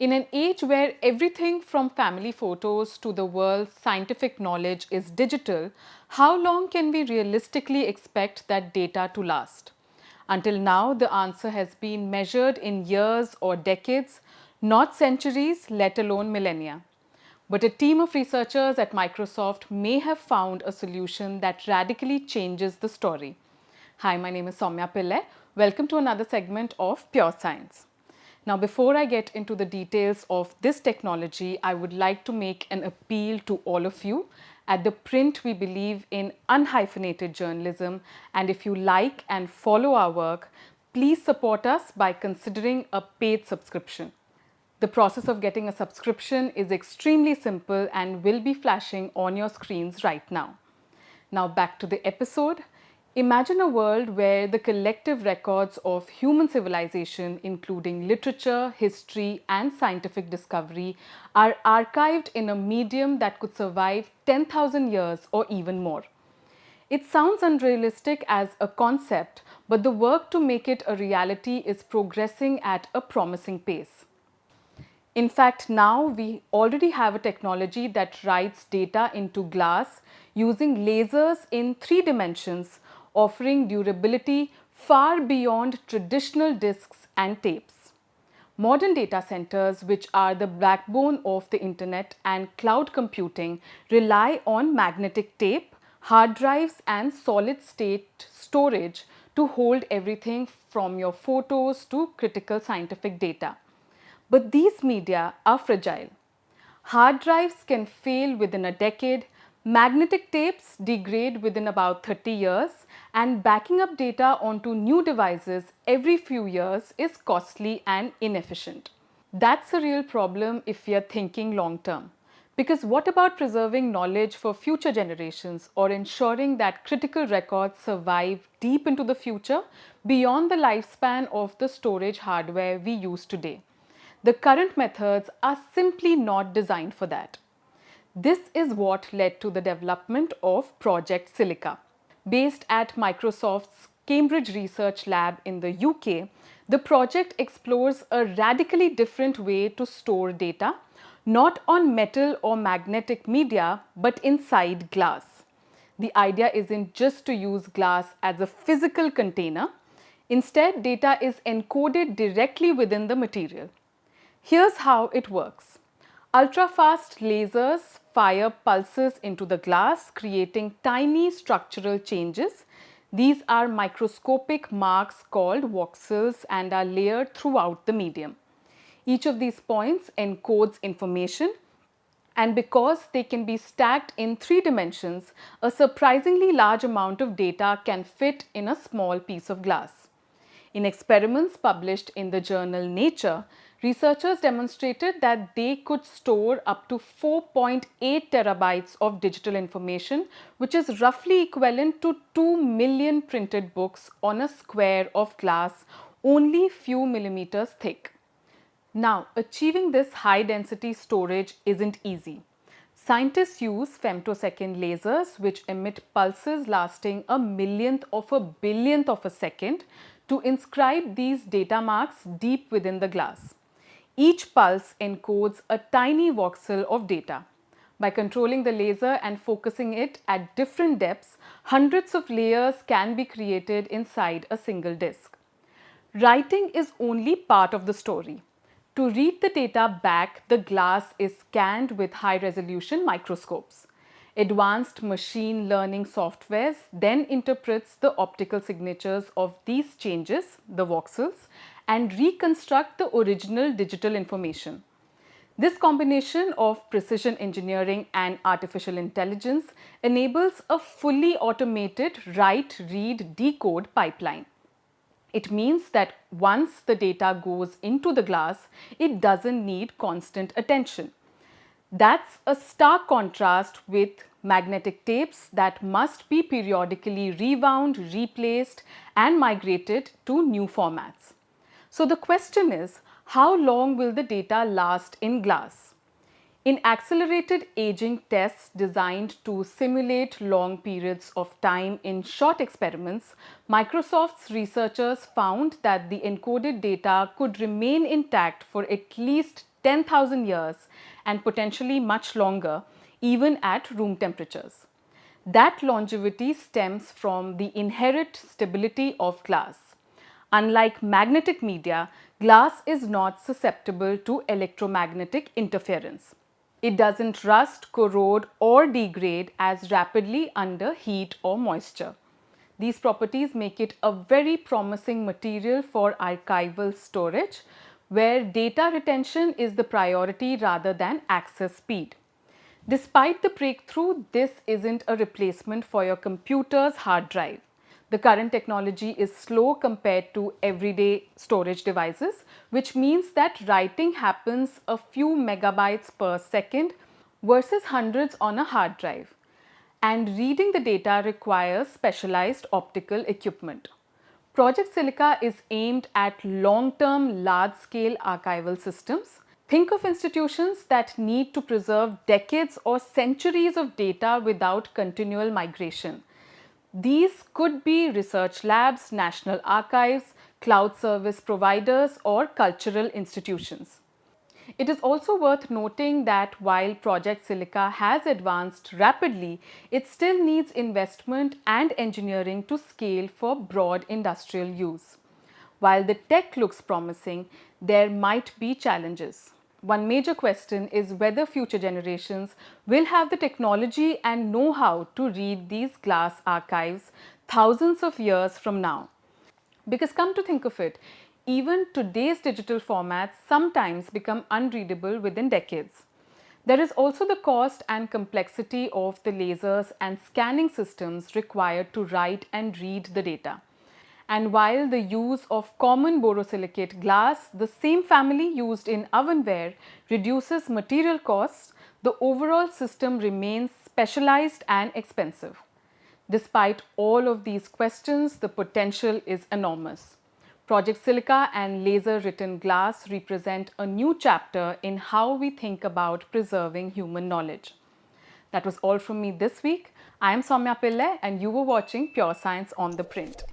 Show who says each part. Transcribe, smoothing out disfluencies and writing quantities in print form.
Speaker 1: In an age where everything from family photos to the world's scientific knowledge is digital, how long can we realistically expect that data to last? Until now, the answer has been measured in years or decades, not centuries, let alone millennia. But a team of researchers at Microsoft may have found a solution that radically changes the story. Hi, my name is Soumya Pillai. Welcome to another segment of Pure Science. Now, before I get into the details of this technology, I would like to make an appeal to all of you. At ThePrint, we believe in unhyphenated journalism, and if you like and follow our work, please support us by considering a paid subscription. The process of getting a subscription is extremely simple and will be flashing on your screens right now. Now back to the episode. Imagine a world where the collective records of human civilization, including literature, history, and scientific discovery, are archived in a medium that could survive 10,000 years or even more. It sounds unrealistic as a concept, but the work to make it a reality is progressing at a promising pace. In fact, now we already have a technology that writes data into glass using lasers in 3 dimensions, offering durability far beyond traditional disks and tapes. Modern data centers, which are the backbone of the internet and cloud computing, rely on magnetic tape, hard drives, and solid state storage to hold everything from your photos to critical scientific data. But these media are fragile. Hard drives can fail within a decade, magnetic tapes degrade within about 30 years, and backing up data onto new devices every few years is costly and inefficient. That's a real problem if we are thinking long term. Because what about preserving knowledge for future generations or ensuring that critical records survive deep into the future beyond the lifespan of the storage hardware we use today? The current methods are simply not designed for that. This is what led to the development of Project Silica. Based at Microsoft's Cambridge Research Lab in the UK, the project explores a radically different way to store data, not on metal or magnetic media, but inside glass. The idea isn't just to use glass as a physical container. Instead, data is encoded directly within the material. Here's how it works. Ultrafast lasers fire pulses into the glass, creating tiny structural changes. These are microscopic marks called voxels and are layered throughout the medium. Each of these points encodes information, and because they can be stacked in 3 dimensions, a surprisingly large amount of data can fit in a small piece of glass. In experiments published in the journal Nature, researchers demonstrated that they could store up to 4.8 terabytes of digital information, which is roughly equivalent to 2 million printed books on a square of glass only few millimeters thick. Now, achieving this high density storage isn't easy. Scientists use femtosecond lasers, which emit pulses lasting a millionth of a billionth of a second, to inscribe these data marks deep within the glass. Each pulse encodes a tiny voxel of data. By controlling the laser and focusing it at different depths, hundreds of layers can be created inside a single disk. Writing is only part of the story. To read the data back, the glass is scanned with high-resolution microscopes. Advanced machine learning softwares then interprets the optical signatures of these changes, the voxels, and reconstruct the original digital information. This combination of precision engineering and artificial intelligence enables a fully automated write, read, decode pipeline. It means that once the data goes into the glass, it doesn't need constant attention. That's a stark contrast with magnetic tapes that must be periodically rewound, replaced, and migrated to new formats. So the question is, how long will the data last in glass? In accelerated aging tests designed to simulate long periods of time in short experiments, Microsoft's researchers found that the encoded data could remain intact for at least 10,000 years and potentially much longer, even at room temperatures. That longevity stems from the inherent stability of glass. Unlike magnetic media, glass is not susceptible to electromagnetic interference. It doesn't rust, corrode, or degrade as rapidly under heat or moisture. These properties make it a very promising material for archival storage, where data retention is the priority rather than access speed. Despite the breakthrough, this isn't a replacement for your computer's hard drive. The current technology is slow compared to everyday storage devices, which means that writing happens a few megabytes per second versus hundreds on a hard drive. And reading the data requires specialized optical equipment. Project Silica is aimed at long-term, large-scale archival systems. Think of institutions that need to preserve decades or centuries of data without continual migration. These could be research labs, national archives, cloud service providers, or cultural institutions. It is also worth noting that while Project Silica has advanced rapidly, it still needs investment and engineering to scale for broad industrial use. While the tech looks promising, there might be challenges. One major question is whether future generations will have the technology and know-how to read these glass archives thousands of years from now. Because come to think of it, even today's digital formats sometimes become unreadable within decades. There is also the cost and complexity of the lasers and scanning systems required to write and read the data. And while the use of common borosilicate glass, the same family used in ovenware, reduces material costs, the overall system remains specialized and expensive. Despite all of these questions, the potential is enormous. Project Silica and laser written glass represent a new chapter in how we think about preserving human knowledge. That was all from me this week. I am Soumya Pillai and you were watching Pure Science on the Print.